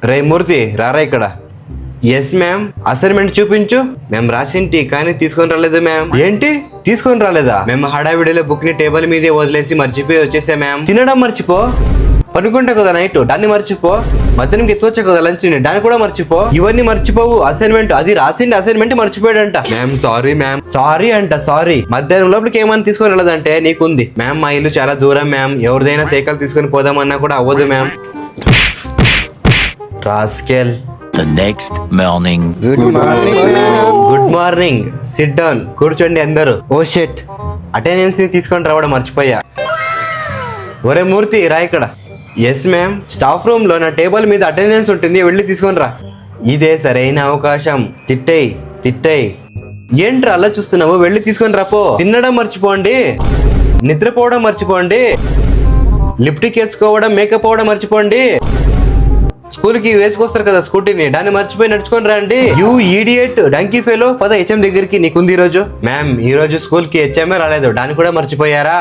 రే మూర్తి రారా ఇక్కడ. Yes ma'am. Assignment చూపించు. మేము రాసింటి కానీ తీసుకొని రాలేదు మ్యామ్. ఏంటి తీసుకొని రాలేదా? మేము హడావిడిలో బుక్ ని టేబుల్ మీదే వదిలేసి మర్చిపోయి వచ్చేసా మ్యామ్. తినడం మర్చిపో, పనుకుంటా కదా నైట్ దాన్ని మర్చిపో, మధ్యాహ్నం ఎత్తువచ్చా కదా లంచ్ ని దాన్ని కూడా మర్చిపో. ఇవన్నీ మర్చిపోవు. అసైన్మెంట్ అది రాసింది అసైన్మెంట్ మర్చిపోయాడంట. Ma'am sorry ma'am. సారీ అంట సారీ. మధ్యాహ్నం లోపలికి ఏమని తీసుకొని వెళ్ళదంటే నీకుంది మ్యామ్. మా ఇల్లు చాలా దూరం మ్యామ్. ఎవరిదైనా సైకిల్ తీసుకొని పోదామన్నా కూడా అవ్వదు ma'am. Rascal. The next morning. Good morning ma'am. Good morning. SIT down. కూర్చోండి అందరూ. ఓ షెట్, అటెండెన్స్ ని తీసుకొని రావడం మర్చిపోయా. ఒరే మూర్తి రా ఇక్కడ. Yes ma'am. స్టాఫ్ రూమ్ లో నా టేబుల్ మీద అటెండెన్స్ ఉంటుంది, వెళ్ళి తీసుకొని రా. ఇదే సరైన అవకాశం. తిట్టేయ్ తిట్టేయ్. ఏంట్రా అలా చూస్తున్నావు? వెళ్ళి తీసుకొని రాపో. తినడం మర్చిపోండి, నిద్రపోవడం మర్చిపోండి, లిప్టిక్ వేసుకోవడం మేకప్ అవడం మర్చిపోండి. స్కూల్ కి వేసుకొస్తారు కదా స్కూటీని, దాన్ని మర్చిపోయి నడుచుకొని రండి. You idiot donkey fellow. పద హెచ్ఎం దగ్గరికి, నీకుంది ఈ రోజు. మ్యామ్ ఈ రోజు స్కూల్ కి హెచ్ఎంఏ రాలేదు, దాన్ని కూడా మర్చిపోయారా?